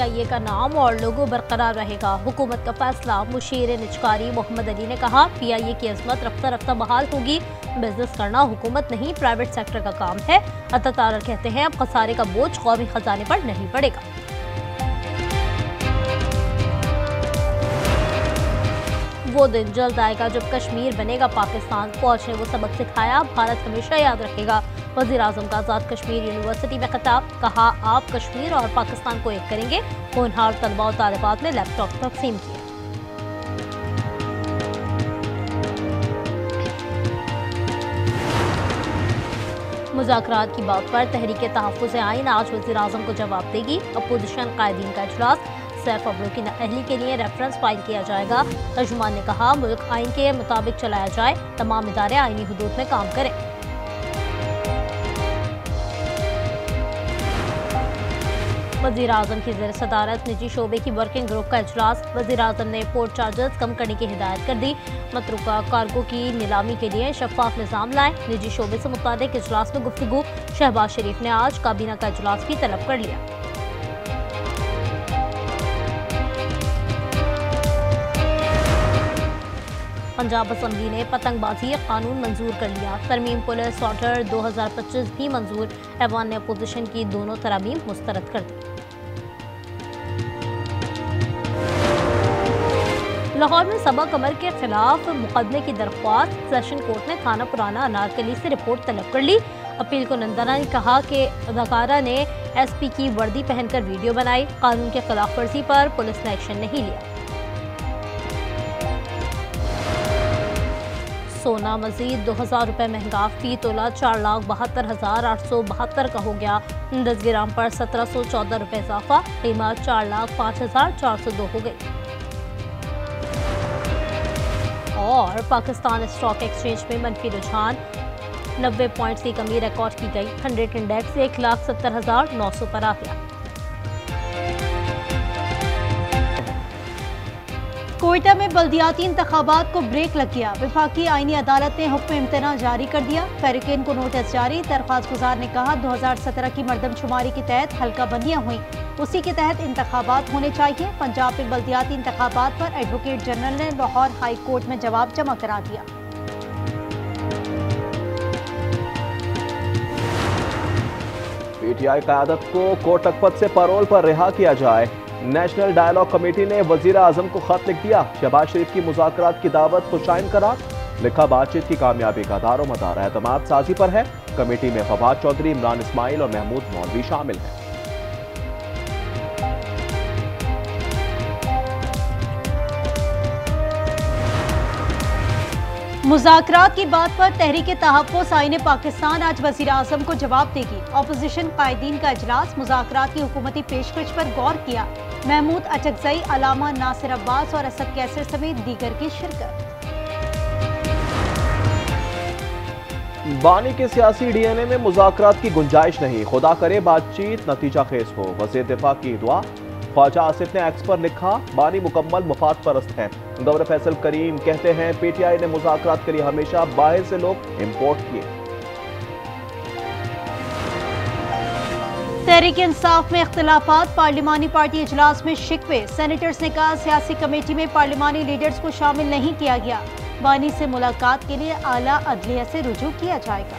PIA का नाम और लोगो बरकरार रहेगा। हुकूमत का फैसला। मुशीर निजकारी मोहम्मद अली ने कहा, PIA की अजमत रफ्ता रफ्ता बहाल होगी। बिजनेस करना हुकूमत नहीं प्राइवेट सेक्टर का काम है। अता तारर कहते हैं, अब खसारे का बोझ कौमी खजाने पर नहीं पड़ेगा। वो दिन जल्द आएगा जब कश्मीर बनेगा पाकिस्तान। फौज ने वो सबक सिखाया, भारत हमेशा याद रखेगा। वज़ीर आज़म का आज़ाद कश्मीर यूनिवर्सिटी में खिताब। कहा, आप कश्मीर और पाकिस्तान को एक करेंगे। होनहार तलबा और तालिबात ने लैपटॉप तकसीम किए। मुज़ाकरात की बात पर तहरीक तहफ़्फ़ुज़ आइन आज वज़ीर आज़म को जवाब देगी। अपोजिशन कायदीन का इजलास। सैफ अब्रो की नाअहली के लिए रेफरेंस फाइल किया जाएगा। तर्जुमान ने कहा, मुल्क आइन के मुताबिक चलाया जाए, तमाम इदारे आइनी हुदूद में काम करें। वज़ीर आज़म की ज़ेर सदारत निजी शोबे की वर्किंग ग्रुप का इजलास। वज़ीर आज़म ने पोर्ट चार्जेस कम करने की हिदायत कर दी। मतरूका कार्गो की नीलामी के लिए शफाफ निज़ाम लाएं। निजी शोबे से मुताल्लिक़ इजलास में गुफ्तगू। शहबाज शरीफ ने आज काबीना का इजलास भी तलब कर लिया। पंजाब असम्बली ने पतंगबाजी कानून मंजूर कर लिया। तरमीम पुलिस ऑर्डर 2025 भी मंजूर। ऐवान ने अपोजिशन की दोनों तरामीम मुस्तरद कर दी। लाहौर में सबा कमर के खिलाफ मुकदमे की दरख्वास्त। सेशन कोर्ट ने थाना पुराना अनारकली से रिपोर्ट तलब कर ली। अपील को नंदना ने कहा कि अदाकारा ने SP की वर्दी पहनकर वीडियो बनाई। कानून के खिलाफ वर्जी पर पुलिस ने एक्शन नहीं लिया। सोना मजीद 2000 रुपये महंगा। फी तोला 4,72,872 का हो गया। 10 ग्राम पर 1714 रुपये इजाफा। कीमत 4,05,402 हो गई। और पाकिस्तान स्टॉक एक्सचेंज में मनफी रुझान। 90 पॉइंट्स की कमी रिकॉर्ड की गई। 100 इंडेक्स 1,70,900 पर आ गया। कोयटा में बल्दियाती इंतखाबात को ब्रेक लग गया। वफाकी आईनी अदालत ने हुक्म इम्तना जारी कर दिया। फैरिकेन को नोटिस जारी। दरख्वास्त गुजार ने कहा, 2017 की मरदमशुमारी के तहत हल्का बंदियां हुई, उसी के तहत इंतखाबात होने चाहिए। पंजाब में बल्दियाती इंतखाबात पर एडवोकेट जनरल ने लाहौर हाई कोर्ट में जवाब जमा करा दिया। PTI क़यादत को कोटकपत से पैरोल पर रिहा किया जाए। नेशनल डायलॉग कमेटी ने वजीर आजम को खत लिख दिया। शहबाज शरीफ की मुज़ाकरात की दावत खुशाइन करार। लिखा, बातचीत की कामयाबी का दारो मदार एतमाद साजी पर है। कमेटी में फवाद चौधरी, इमरान इस्माइल और महमूद मौलवी शामिल हैं। मुज़ाकरात की बात पर तहरीक तहफ़्फ़ुज़ आईन पाकिस्तान आज वज़ीर आज़म को जवाब देगी। अपोजिशन कायदीन का इजलास। मुज़ाकरात की हुकूमती पेशकश पर गौर किया। महमूद अचकज़ई, अलामा नासिर अब्बास और असद कैसर समेत दीगर की शिरकत। बानी के सियासी DNA में मुज़ाकरात की गुंजाइश नहीं। खुदा करे बातचीत नतीजा खेज हो। वज़ीर दिफा की दुआ। ख्वाजा आसिफ ने एक्स पर लिखा, बानी मुकम्मल मुफाद परस्त है। गवर्नर फैसल करीम कहते हैं, PTI ने मुज़ाकरात के लिए हमेशा बाहर से लोग इम्पोर्ट किए। तहरीक इंसाफ में इख्तिलाफात। पार्लिमानी पार्टी इजलास में शिकवे। सेनेटर्स ने कहा, सियासी कमेटी में पार्लिमानी लीडर्स को शामिल नहीं किया गया। बानी से मुलाकात के लिए आला अदलिया से रुजू किया जाएगा।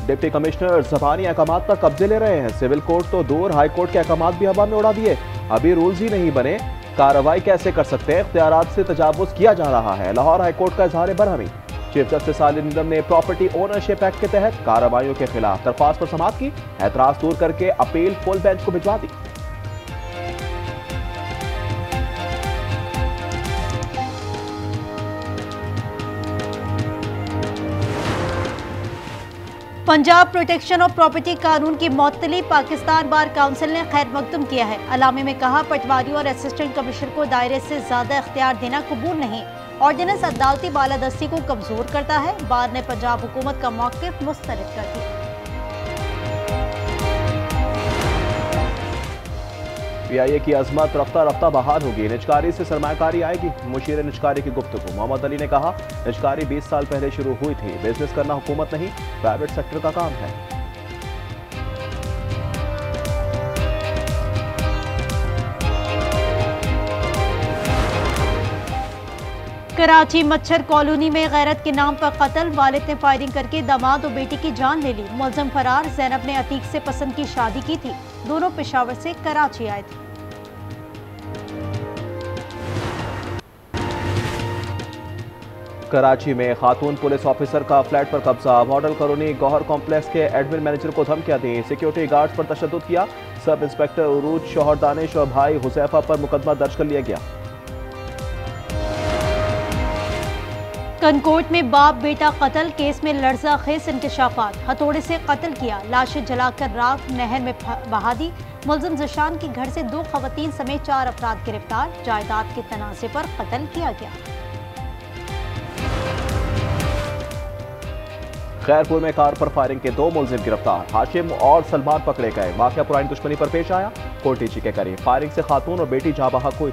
डिप्टी कमिश्नर ज़बानी अहकामात पर कब्जे ले रहे हैं। सिविल कोर्ट तो दूर, हाई कोर्ट के अहकामात भी हवा में उड़ा दिए। अभी रूल्स ही नहीं बने, कार्रवाई कैसे कर सकते हैं? इख्तियारात से तजावुज किया जा रहा है। लाहौर हाई कोर्ट का इजहार बरहमी। चीफ जस्टिस सालिम निज़म ने प्रॉपर्टी ओनरशिप एक्ट के तहत कार्रवाइयों के खिलाफ दरख्वास्त पर समाअत की। एतराज दूर करके अपील फुल बेंच को भिजवा दी। पंजाब प्रोटेक्शन ऑफ प्रॉपर्टी कानून की मअतली पाकिस्तान बार काउंसिल ने खैर मकदूम किया है। अलामे में कहा, पटवारियों और असिस्टेंट कमिश्नर को दायरे से ज्यादा इख्तियार देना कबूल नहीं। ऑर्डिनेंस अदालती बालादस्ती को कमजोर करता है। बार ने पंजाब हुकूमत का मौक़िफ़ मुस्तरद कर दिया। PIA की अजमत रफ्ता रफ्ता बहाल होगी। निजकारी से सरमायाकारी आएगी। मुशीर निजकारी की गुफ्तगू। मोहम्मद अली ने कहा, निजकारी 20 साल पहले शुरू हुई थी। बिजनेस करना हुकूमत नहीं प्राइवेट सेक्टर का काम है। कराची मच्छर कॉलोनी में गैरत के नाम पर कत्ल, वालिद ने फायरिंग करके दामाद और बेटी की जान ले ली। मुलजिम फरार। ज़ैनब ने अतीक से पसंद की शादी की थी। दोनों पेशावर से कराची आए थे। कराची में खातून पुलिस ऑफिसर का फ्लैट पर कब्जा। मॉडल कॉलोनी गौहर कॉम्प्लेक्स के एडमिन मैनेजर को धमकियां दी। सिक्योरिटी गार्ड्स पर तशद्दुद किया। सब इंस्पेक्टर उरूज, शौहर दानिश और भाई हुसैफा पर मुकदमा दर्ज कर लिया गया। कनकोट में बाप बेटा कत्ल केस में लर्जा खेस इंकशाफात। हथौड़े से कत्ल किया, लाशें जलाकर राख नहर में बहा दी। मुलजिम ज़िशान के घर से 2 खवातीन समेत 4 अफराद गिरफ्तार। जायदाद के तनाज़े पर कत्ल किया गया। खैरपुर में कार पर फायरिंग के 2 मुलजिम गिरफ्तार। हाशिम और सलमान पकड़े गए। वाकया पुरानी दुश्मनी पर पेश आया। कोटीची के करीब फायरिंग से खातून और बेटी जाँ बहक हुई।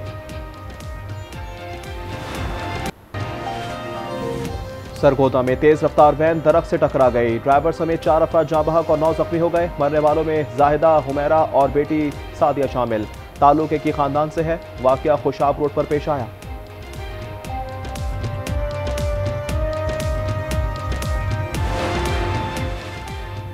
सरगोदा में तेज रफ्तार वैन दरख्त से टकरा गई। ड्राइवर समेत 4 अफराद जाँ बहक और 9 जख्मी हो गए। मरने वालों में जाहिदा, हुमैरा और बेटी सादिया शामिल। ताल्लुक एक ही खानदान से है। वाकया खुशाब रोड पर पेश आया।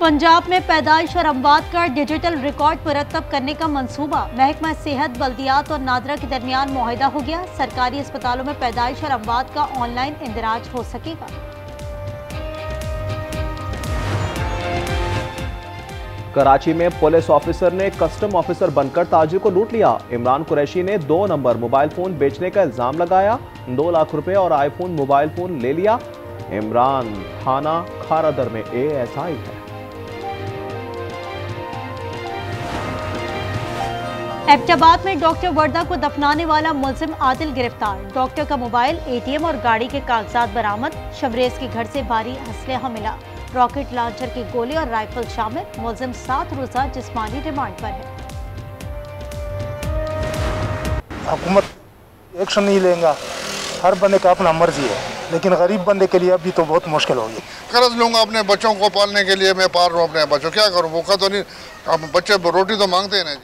पंजाब में पैदाइश और अमवात का डिजिटल रिकॉर्ड मुरतब करने का मंसूबा। महकमा सेहत, बल्दियात और नादरा के दरमियान मुआहिदा हो गया। सरकारी अस्पतालों में पैदाइश और अमवात का ऑनलाइन इंदराज हो सकेगा। कराची में पुलिस ऑफिसर ने कस्टम ऑफिसर बनकर ताजिर को लूट लिया। इमरान कुरैशी ने 2 नंबर मोबाइल फोन बेचने का इल्जाम लगाया। 2 लाख रुपए और आईफोन मोबाइल फोन ले लिया। इमरान थाना खारादर में ASI है। एबटाबाद में डॉक्टर वर्दा को दफनाने वाला मुलजिम आदिल गिरफ्तार। डॉक्टर का मोबाइल, ATM और गाड़ी के कागजात बरामद। शबरेज के घर से भारी असलहा मिला। रॉकेट लॉन्चर के गोले और राइफल शामिल। मुलजिम 7 रोजा जिस्मानी रिमांड पर है। हुकूमत एक्शन नहीं लेगा। हर बंदे का अपना मर्जी है, लेकिन गरीब बंदे के लिए अभी तो बहुत मुश्किल होगी। कर्ज लूंगा अपने बच्चों को पालने के लिए। मैं पाल रहा हूँ अपने बच्चों, क्या करूँ? भूखा तो नहीं, अब बच्चे रोटी तो मांगते हैं ना।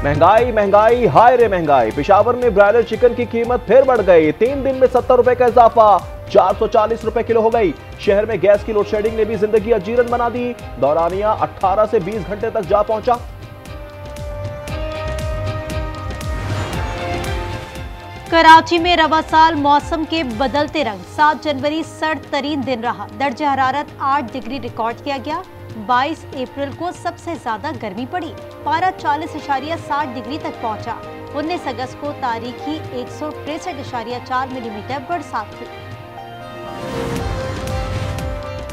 महंगाई महंगाई हाय रे महंगाई। पेशावर में ब्रायलर चिकन की कीमत फिर बढ़ गई। 3 दिन में 70 रुपए का इजाफा, 440 रुपए किलो हो गई। शहर में गैस की लोड शेडिंग ने भी जिंदगी अजीरन बना दी। दौरानिया 18 से 20 घंटे तक जा पहुंचा। कराची में रवा साल मौसम के बदलते रंग। 7 जनवरी सर्द तरीन दिन रहा। दर्जे हरारत 8 डिग्री रिकॉर्ड किया गया। 22 अप्रैल को सबसे ज्यादा गर्मी पड़ी। पारा 40.7 डिग्री तक पहुंचा। 19 अगस्त को तारीखी 163.4 मिलीमीटर बरसात हुई।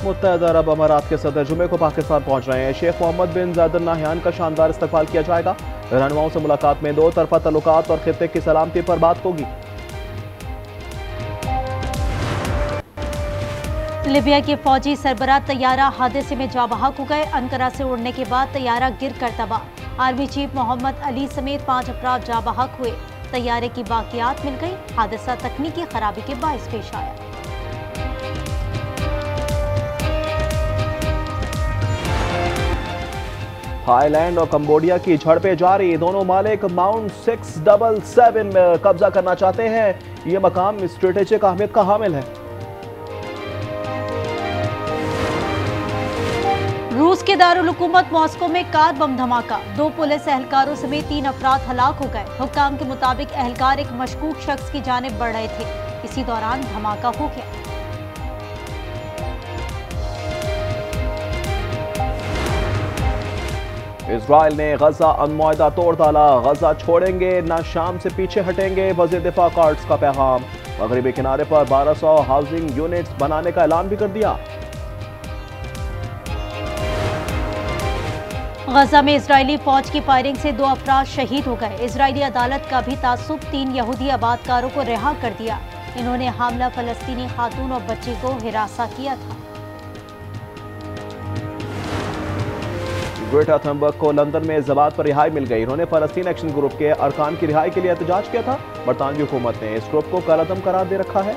मुत्तहदा अरब अमारात के सदर जुमे को पाकिस्तान पहुंच रहे हैं। शेख मोहम्मद बिन जायद अल नाहयान का शानदार इस्तकबाल किया जाएगा। रहनुमाओं से मुलाकात में 2 तरफा तल्लुकात और खित्ते की सलामती पर बात होगी। लिबिया के फौजी सरबराह तैयारा हादसे में जाँ बहक हो गए। अंकारा से उड़ने के बाद तैयारा गिर कर तबाह। आर्मी चीफ मोहम्मद अली समेत 5 अफराद जाँ बहक हुए। तैयारे की बाकियात मिल गई। हादसा तकनीकी खराबी के बाइस पेश आया। थाईलैंड और कंबोडिया की झड़पें जारी। दोनों मालिक माउंट 677 में कब्जा करना चाहते हैं। यह मकाम स्ट्रेटेजिक अहमियत का हामिल है। रूस के दारुल हुकूमत मॉस्को में कार बम धमाका। 2 पुलिस एहलकारों समेत 3 अफराद हलाक हो गए। हुक्काम के मुताबिक एहलकार एक मशकूक शख्स की जानिब बढ़ रहे थे। इसी दौरान धमाका हो गया। इजराइल ने गजा अनमुआहदा तोड़ डाला। गजा छोड़ेंगे ना शाम से पीछे हटेंगे। वज़ीर दिफा कार्ड्स का पैगाम। मगरिबी किनारे पर 1200 हाउसिंग यूनिट्स बनाने का ऐलान भी कर दिया। गजा में इजरायली फौज की फायरिंग से 2 अफराद शहीद हो गए। इजरायली अदालत का भी तासुब 3 यहूदी आबादकारों को रिहा कर दिया। इन्होंने हामला फलस्तीनी खातून और बच्चे को हिरासा किया था। ग्रेटा थनबर्ग को लंदन में जबात पर रिहाई मिल गई। उन्होंने फलस्तीन एक्शन ग्रुप के अरकान की रिहाई के लिए एहतजाज किया था। बरतानवी हुकूमत ने इस ग्रुप को कालादम करार दे रखा है।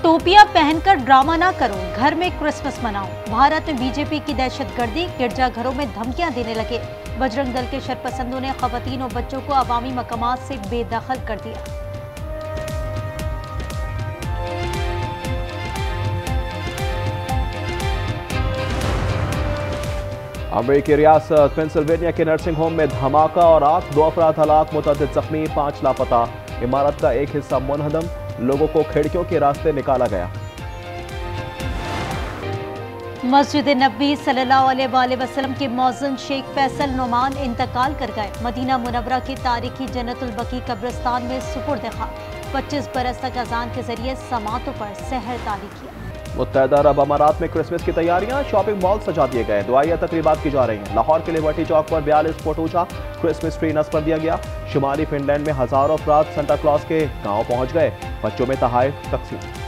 टोपियां पहनकर ड्रामा ना करो, घर में क्रिसमस मनाओ। भारत में बीजेपी की दहशतगर्दी। गिरजाघरों में धमकियां देने लगे। बजरंग दल के शरपसंदों ने खवातीन और बच्चों को अवामी मकामात से बेदखल कर दिया। अमेरिकी रियासत पेंसिल्वेनिया के नर्सिंग होम में धमाका और आग, 2 अफराद हलाक, मुतअद्दिद जख्मी, 5 लापता। इमारत का एक हिस्सा मुनहदम, लोगों को खिड़कियों के रास्ते निकाला गया। मस्जिद नबी सल्लल्लाहु अलैहि वसल्लम के मौज़िन शेख फैसल नोमान इंतकाल कर गए। मदीना मुनव्वरा की तारीखी जन्नतुल बकी कब्रिस्तान में सुपुर्द खाक। 25 बरस तक अजान के जरिए समातों पर सहर तारी किया। मुत्तहदा अरब अमारात में क्रिसमस की तैयारियां, शॉपिंग मॉल सजा दिए गए, दुआया तकरीबात की जा रही हैं। लाहौर के लिबर्टी चौक पर 42 फुट ऊंचा क्रिसमस ट्री नस्ब कर दिया गया। शुमाली फिनलैंड में हजारों अफराद सेंटा क्लॉज के गांव पहुंच गए, बच्चों में तोहफे तकसीम।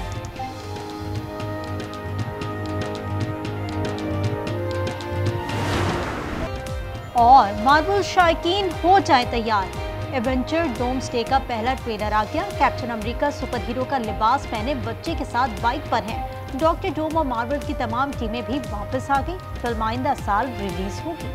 और मार्वल शायकीन हो जाए तैयार, एवेंजर डोम्सडे का पहला ट्रेलर आ गया। कैप्टन अमेरिका सुपर हीरो का लिबास पहने बच्चे के साथ बाइक पर हैं। डॉक्टर डूम और मार्वल की तमाम टीमें भी वापस आ गई। फिल्म आइंदा साल रिलीज होगी।